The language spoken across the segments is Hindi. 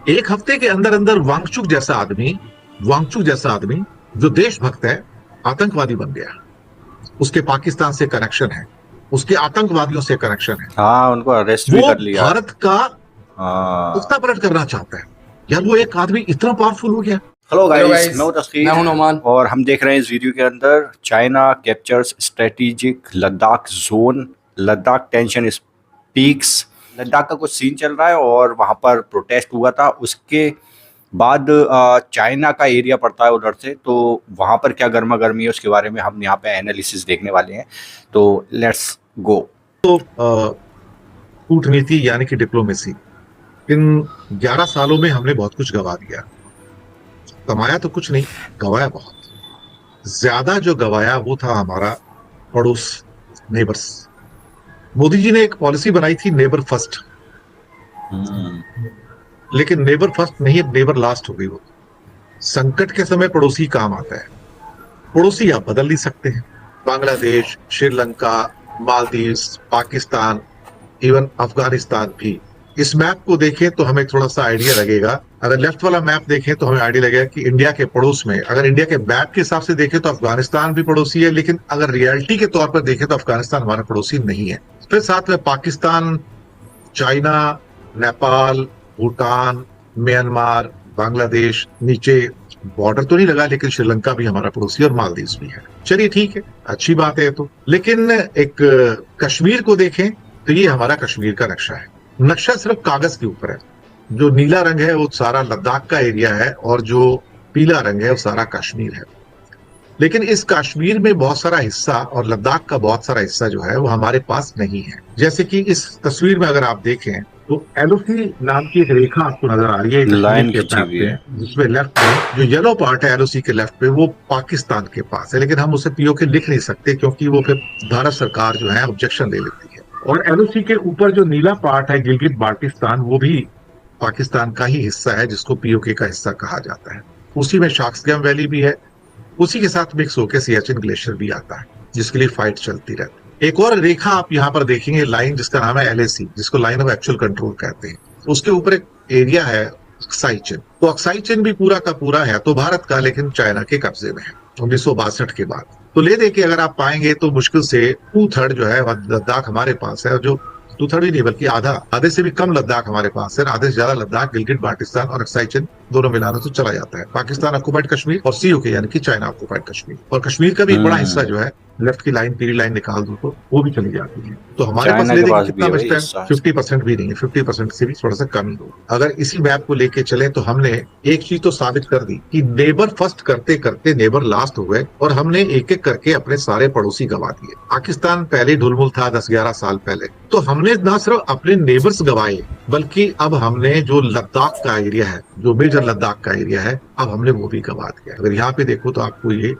एक हफ्ते के अंदर अंदर वांगचुक जैसा आदमी जो देशभक्त है, आतंकवादी बन गया। उसके पाकिस्तान से कनेक्शन है, उसके आतंकवादियों से कनेक्शन है। हाँ, उनको अरेस्ट भी वो कर लिया। भारत का हाँ। तख्ता पलट करना चाहता है। यार वो एक आदमी इतना पावरफुल हो गया। हेलो हेलो गाइस, गाइस, मैं हूं मैं तस्कीर हूं नोमान। और हम देख रहे हैं इस वीडियो के अंदर China captures strategic Ladakh zone, Ladakh tension speaks. Ladakh का कुछ सीन चल रहा है और वहां पर प्रोटेस्ट हुआ था। उसके बाद चाइना का एरिया पड़ता है उधर से, तो वहां पर क्या गर्मा गर्मी है उसके बारे में हम यहाँ पे एनालिसिस देखने वाले हैं। तो लेट्स गो। कूटनीति यानी कि डिप्लोमेसी, इन 11 सालों में हमने बहुत कुछ गवा दिया। कमाया तो कुछ नहीं, गवाया बहुत ज्यादा। जो गवाया वो था हमारा पड़ोस, नेबर्स। मोदी जी ने एक पॉलिसी बनाई थी नेबर फर्स्ट, लेकिन नेबर फर्स्ट नहीं, अब नेबर लास्ट हो गई वो। संकट के समय पड़ोसी काम आता है। पड़ोसी आप बदल नहीं सकते हैं। बांग्लादेश, श्रीलंका, मालदीव्स, पाकिस्तान, इवन अफगानिस्तान भी। इस मैप को देखें तो हमें थोड़ा सा आइडिया लगेगा। अगर लेफ्ट वाला मैप देखें तो हमें आइडिया लगेगा कि इंडिया के पड़ोस में, अगर इंडिया के मैप के हिसाब से देखें तो अफगानिस्तान भी पड़ोसी है, लेकिन अगर रियलिटी के तौर पर देखें तो अफगानिस्तान हमारा पड़ोसी नहीं है। फिर साथ में पाकिस्तान, चाइना, नेपाल, भूटान, म्यांमार, बांग्लादेश, नीचे बॉर्डर तो नहीं लगा, लेकिन श्रीलंका भी हमारा पड़ोसी और मालदीव भी है। चलिए ठीक है, अच्छी बात है। तो लेकिन एक कश्मीर को देखें तो ये हमारा कश्मीर का नक्शा है। नक्शा सिर्फ कागज के ऊपर है। जो नीला रंग है वो सारा लद्दाख का एरिया है और जो पीला रंग है वो सारा कश्मीर है। लेकिन इस कश्मीर में बहुत सारा हिस्सा और लद्दाख का बहुत सारा हिस्सा जो है वो हमारे पास नहीं है। जैसे कि इस तस्वीर में अगर आप देखें तो एलओसी नाम की एक रेखा आपको नजर आ रही है लाइन के खींची मैप हुई पे, है। जिसमें लेफ्ट में जो येलो पार्ट है एलओसी के लेफ्ट पे वो पाकिस्तान के पास है, लेकिन हम उसे पीओके लिख नहीं सकते क्योंकि वो फिर भारत सरकार जो है ऑब्जेक्शन दे लेती है। और एलओसी के ऊपर जो नीला पार्ट है गिलगित बाल्टिस्तान, वो भी पाकिस्तान का ही हिस्सा है, जिसको पीओके का हिस्सा कहा जाता है। उसी में शाक्सगैम वैली भी है, उसी के साथ मिक्स होकर सियाचिन ग्लेशियर भी आता है, जिसके लिए फाइट चलती रहती है। एक और रेखा आप यहाँ पर देखेंगे, लाइन जिसका नाम है एलएसी, जिसको लाइन ऑफ एक्चुअल कंट्रोल कहते हैं। उसके ऊपर एक एरिया है अक्साई चिन। तो अक्साई चिन भी पूरा का पूरा है तो भारत का, लेकिन चाइना के कब्जे में है 1962 के बाद। तो ले दे के अगर आप पाएंगे तो मुश्किल से 2/3 जो है लद्दाख हमारे पास है, और जो 2/3 भी नहीं बल्कि आधे से भी कम लद्दाख हमारे पास है। आधे से ज्यादा लद्दाख गिलगिट बाल्टिस्तान और अक्साई चिन दोनों मिलाना तो चला जाता है। पाकिस्तान ऑक्युपाइड कश्मीर और सीओके यानी कि चाइना ऑक्युपाइड कश्मीर। और कश्मीर का भी एक बड़ा हिस्सा जो है, लेफ्ट की लाइन पीली लाइन निकाल दो तो वो भी चली जाती है। तो हमारे पास ले देखिए कितना बचता है, 50% भी नहीं है, 50% से भी थोड़ा सा कम ही हो। अगर इसी मैप को लेके चले तो हमने एक चीज तो साबित कर दी कि नेबर फर्स्ट करते करते नेबर लास्ट हो गए, और हमने एक एक करके अपने सारे पड़ोसी गवा दिए। पाकिस्तान पहले ढुलमुल था 10-11 साल पहले, तो हमने न सिर्फ अपने नेबर्स गवाए, बल्कि अब हमने जो लद्दाख का एरिया है, जो मेजर लद्दाख का एरिया है, अब हमने वो भी गवा दिया। अगर यहाँ पे देखो तो आपको ये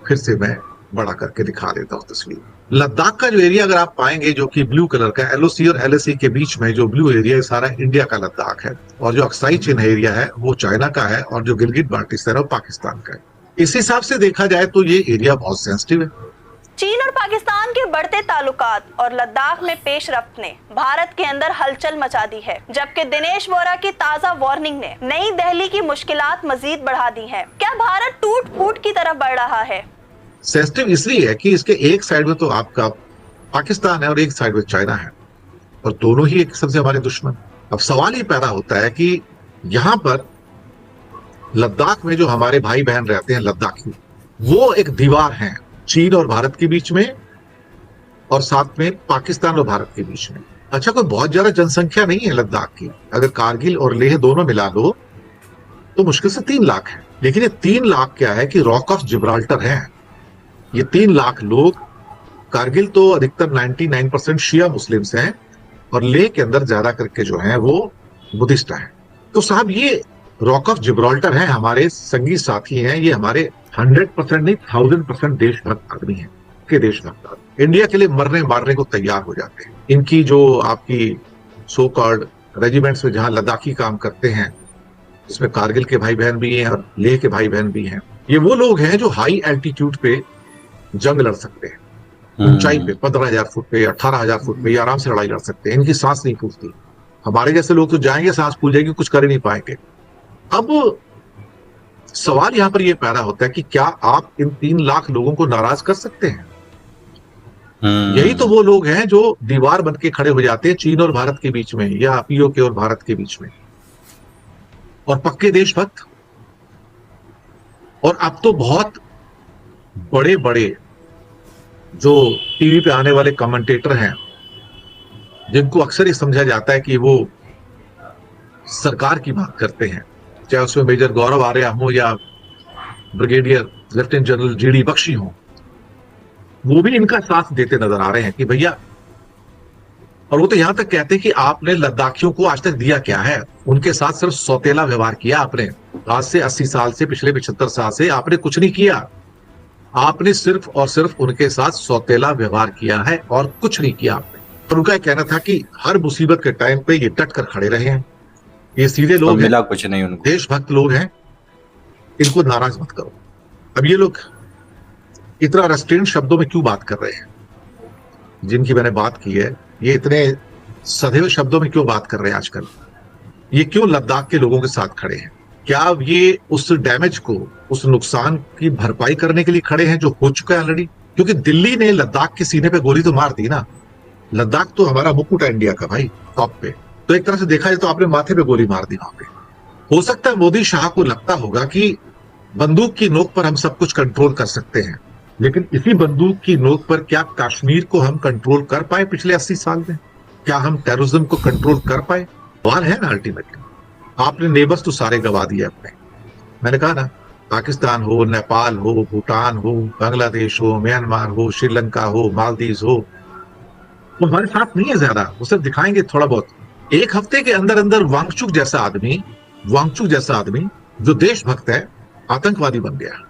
फिर से मैं बड़ा करके दिखा देता हूँ तस्वीर। लद्दाख का जो एरिया अगर आप पाएंगे जो कि ब्लू कलर का, एलओसी और एलएसी के बीच में जो ब्लू एरिया है सारा इंडिया का लद्दाख है, और जो अक्साई चिन एरिया है वो चाइना का है, और जो गिलगित बाल्टिस्तान है पाकिस्तान का है। इस हिसाब से देखा जाए तो ये एरिया बहुत सेंसिटिव है। चीन और पाकिस्तान के बढ़ते ताल्लुकात और लद्दाख में पेशरफ्त ने भारत के अंदर हलचल मचा दी है, जबकि दिनेश वोरा की ताजा वार्निंग ने नई दिल्ली की मुश्किलात मजीद बढ़ा दी हैं। क्या भारत टूट फूट की तरफ बढ़ रहा है? सेंसिटिव इसलिए है कि इसके एक साइड में तो आपका पाकिस्तान है और एक साइड में चाइना है, और दोनों ही एक सबसे हमारे दुश्मन। अब सवाल ही पैदा होता है कि यहाँ पर लद्दाख में जो हमारे भाई बहन रहते हैं लद्दाखी, वो एक दीवार है चीन और भारत के बीच में, और साथ में पाकिस्तान और भारत के बीच में। अच्छा, कोई बहुत ज्यादा जनसंख्या नहीं है लद्दाख की। अगर कारगिल और लेह दोनों मिला लो तो मुश्किल से 3 लाख है। लेकिन ये 3 लाख क्या है कि रॉक ऑफ जिब्राल्टर है। ये 3 लाख लोग, कारगिल तो अधिकतर 99% शिया मुस्लिम्स हैं, और लेह के अंदर ज्यादा करके जो है वो बुद्धिस्ट हैं। तो साहब ये रॉक ऑफ जिब्राल्टर है, हमारे संगी साथी हैं, ये हमारे 100% नहीं 1000% देशभक्त आदमी है के देशभक्त आदमी इंडिया के लिए मरने मारने को तैयार हो जाते हैं। इनकी जो आपकी सो कॉल्ड रेजिमेंट्स में जहां लद्दाखी काम करते हैं, इसमें कारगिल के भाई बहन भी हैं और लेह के भाई बहन भी हैं। ये वो लोग हैं जो हाई एल्टीट्यूड पे जंग लड़ सकते हैं। ऊंचाई पे 15,000 फुट पे, 18,000 फुट पे ये आराम से लड़ाई लड़ सकते हैं, इनकी सांस नहीं फूलती। हमारे जैसे लोग तो जाएंगे, सांस फूल जाएगी, कुछ कर ही नहीं पाएंगे। अब सवाल यहां पर यह पैदा होता है कि क्या आप इन 3 लाख लोगों को नाराज कर सकते हैं? यही तो वो लोग हैं जो दीवार बन के खड़े हो जाते हैं चीन और भारत के बीच में, या पीओके और भारत के बीच में, और पक्के देशभक्त। और अब तो बहुत बड़े बड़े जो टीवी पे आने वाले कमेंटेटर हैं, जिनको अक्सर ये समझा जाता है कि वो सरकार की बात करते हैं, चाहे उसमें मेजर गौरव आर्या हो या brigadier lieutenant general G D Bakshi हो, वो भी इनका साथ देते नजर आ रहे हैं कि भैया, और वो तो यहां तक कहते हैं कि आपने लद्दाखियों को आज तक दिया क्या है? उनके साथ सिर्फ सौतेला व्यवहार किया आपने। आज से 80 साल से, पिछले 75 साल से आपने कुछ नहीं किया। आपने सिर्फ और सिर्फ उनके साथ सौतेला व्यवहार किया है और कुछ नहीं किया आपने। और उनका कहना था कि हर मुसीबत के टाइम पे ये डट कर खड़े रहे हैं, ये सीधे लोग हैं, मिला कुछ नहीं उनको, देशभक्त लोग हैं, इनको नाराज मत करो। अब ये लोग इतना रेस्ट्रेंट शब्दों में क्यों बात कर रहे हैं? जिनकी मैंने बात की है, ये इतने सधे हुए शब्दों में क्यों बात कर रहे हैं आजकल? ये क्यों लद्दाख के लोगों के साथ खड़े हैं? क्या ये उस डैमेज को, उस नुकसान की भरपाई करने के लिए खड़े हैं जो हो चुका है ऑलरेडी? क्योंकि दिल्ली ने लद्दाख के सीने पे गोली तो मार दी ना। लद्दाख तो हमारा मुकुट है इंडिया का भाई, टॉप पे। तो एक तरह से देखा जाए तो आपने माथे पे गोली मार दी वहां पे। हो सकता है मोदी शाह को लगता होगा कि बंदूक की नोक पर हम सब कुछ कंट्रोल कर सकते हैं, लेकिन इसी बंदूक की नोक पर क्या कश्मीर को हम कंट्रोल कर पाए पिछले 80 साल में? क्या हम टेररिज्म को कंट्रोल कर पाए? सवाल है ना अल्टीमेटली। आपने नेबर्स तो सारे गवा दिए अपने। मैंने कहा ना, पाकिस्तान हो, नेपाल हो, भूटान हो, बांग्लादेश हो, म्यांमार हो, श्रीलंका हो, मालदीव हो, वो हमारे साथ नहीं है ज्यादा, वो सिर्फ दिखाएंगे थोड़ा बहुत। एक हफ्ते के अंदर अंदर वांगचुक जैसा आदमी जो देशभक्त है, आतंकवादी बन गया।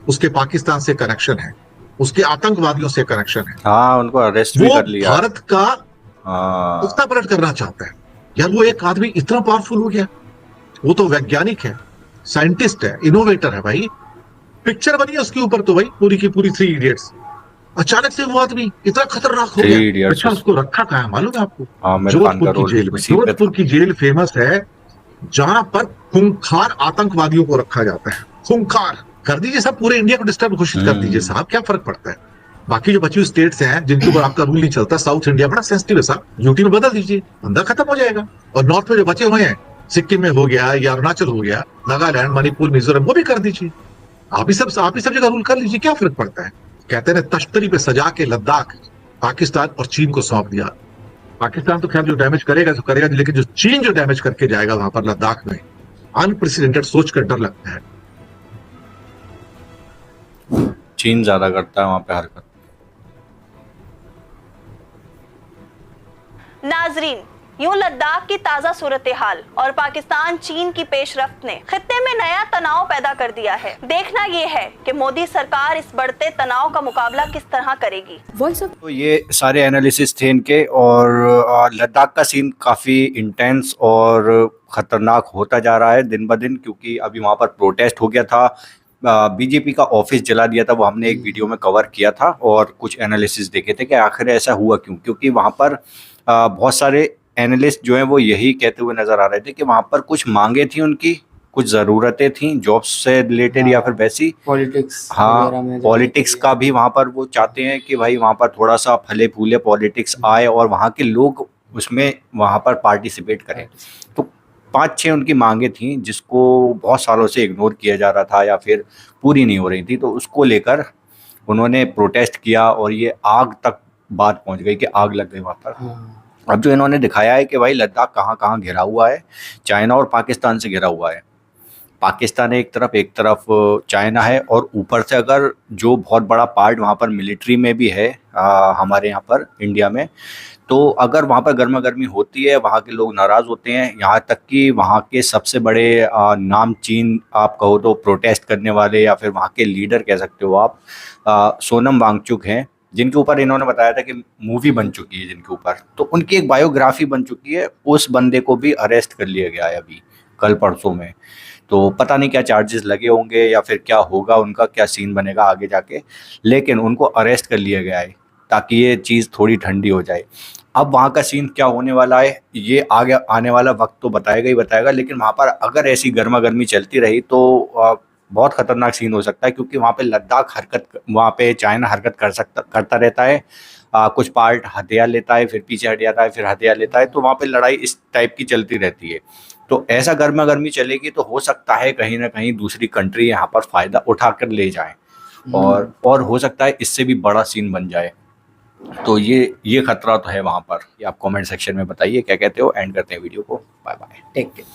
उसके पाकिस्तान से कनेक्शन है, उसके आतंकवादियों से कनेक्शन है। हाँ, उनको अरेस्ट भी कर लिया। भारत का पुख्ता पलट करना चाहता है। यार वो एक आदमी इतना पावरफुल हो गया, वो तो वैज्ञानिक है, साइंटिस्ट है, इनोवेटर है भाई। पिक्चर बनी है उसके ऊपर तो भाई, पूरी की पूरी 3 इडियट्स। अचानक से वो आदमी इतना खतरनाक हो गया। अच्छा, उसको रखा कहाँ है मालूम है आपको? जोधपुर की जेल में। जोधपुर की जेल फेमस है जहां पर खूंखार आतंकवादियों को रखा जाता है। खूंखार कर दीजिए साहब, पूरे इंडिया को डिस्टर्ब घोषित कर दीजिए साहब, क्या फर्क पड़ता है? बाकी जो बची हुई स्टेट्स हैं जिनके ऊपर आपका रूल नहीं चलता, साउथ इंडिया बड़ा सेंसिटिव है साहब, यूटी में बदल दीजिए, धंधा खत्म हो जाएगा। और नॉर्थ में जो बचे हुए हैं, सिक्किम में हो गया या अरुणाचल हो गया, नागालैंड, मणिपुर, मिजोरम, वो भी कर दीजिए। आप ही सब जगह रूल कर लीजिए, क्या फर्क पड़ता है? कहते हैं तश्तरी पे सजा के लद्दाख पाकिस्तान और चीन को सौंप दिया। पाकिस्तान तो खैर जो डैमेज करेगा तो करेगा, लेकिन जो चीन जो डैमेज करके जाएगा वहां पर लद्दाख में, अनप्रेसिडेंटेड, सोचकर डर लगता है। चीन ज्यादा करता है वहां पे हरकत। नाजरीन, यूं लद्दाख की ताजा सूरत हाल और पाकिस्तान चीन की पेशरफ्त ने खित्ते में नया तनाव पैदा कर दिया है। देखना ये है कि मोदी सरकार इस बढ़ते तनाव का मुकाबला किस तरह करेगी। तो ये सारे एनालिसिस थे इनके, और लद्दाख का सीन काफ़ी इंटेंस और ख़तरनाक होता जा रहा है दिन ब दिन, क्योंकि अभी वहाँ पर प्रोटेस्ट हो गया था, बीजेपी का ऑफिस जला दिया था, वो हमने एक वीडियो में कवर किया था, और कुछ एनालिसिस देखे थे कि आखिर ऐसा हुआ क्यों। क्योंकि वहाँ पर बहुत सारे एनालिस्ट जो हैं वो यही कहते हुए नज़र आ रहे थे कि वहाँ पर कुछ मांगे थी उनकी, कुछ ज़रूरतें थी जॉब्स से रिलेटेड या फिर वैसी पॉलिटिक्स। हाँ, पॉलिटिक्स का भी वहाँ पर वो चाहते हैं कि भाई वहाँ पर थोड़ा सा फले फूले पॉलिटिक्स आए और वहाँ के लोग उसमें वहाँ पर पार्टिसिपेट करें। तो 5-6 उनकी मांगे थी जिसको बहुत सालों से इग्नोर किया जा रहा था या फिर पूरी नहीं हो रही थी, तो उसको लेकर उन्होंने प्रोटेस्ट किया और ये आग तक बात पहुंच गई कि आग लग गई वहाँ पर। अब जो इन्होंने दिखाया है कि भाई लद्दाख कहाँ कहाँ घिरा हुआ है, चाइना और पाकिस्तान से घिरा हुआ है। पाकिस्तान एक तरफ चाइना है, और ऊपर से अगर जो बहुत बड़ा पार्ट वहाँ पर मिलिट्री में भी है हमारे यहाँ पर इंडिया में, तो अगर वहाँ पर गर्मा गर्मी होती है, वहाँ के लोग नाराज़ होते हैं। यहाँ तक कि वहाँ के सबसे बड़े नामचीन आप कहो तो प्रोटेस्ट करने वाले या फिर वहाँ के लीडर कह सकते हो आप, सोनम वांगचुक हैं, जिनके ऊपर इन्होंने बताया था कि मूवी बन चुकी है जिनके ऊपर, तो उनकी एक बायोग्राफी बन चुकी है। उस बंदे को भी अरेस्ट कर लिया गया है अभी कल परसों में। तो पता नहीं क्या चार्जेस लगे होंगे या फिर क्या होगा, उनका क्या सीन बनेगा आगे जाके, लेकिन उनको अरेस्ट कर लिया गया है ताकि ये चीज़ थोड़ी ठंडी हो जाए। अब वहाँ का सीन क्या होने वाला है ये आगे आने वाला वक्त तो बताएगा ही बताएगा, लेकिन वहाँ पर अगर ऐसी गर्मा गर्मी चलती रही तो बहुत खतरनाक सीन हो सकता है, क्योंकि वहाँ पे चाइना हरकत करता रहता है। कुछ पार्ट हथियार लेता है, फिर पीछे हट जाता है, फिर हथियार लेता है, तो वहाँ पे लड़ाई इस टाइप की चलती रहती है। तो ऐसा गर्मा गर्मी चलेगी तो हो सकता है कहीं ना कहीं दूसरी कंट्री यहाँ पर फायदा उठाकर ले जाए, और हो सकता है इससे भी बड़ा सीन बन जाए। तो ये खतरा तो है वहाँ पर। ये आप कमेंट सेक्शन में बताइए क्या कहते हो। एंड करते हैं वीडियो को। Bye bye, take care.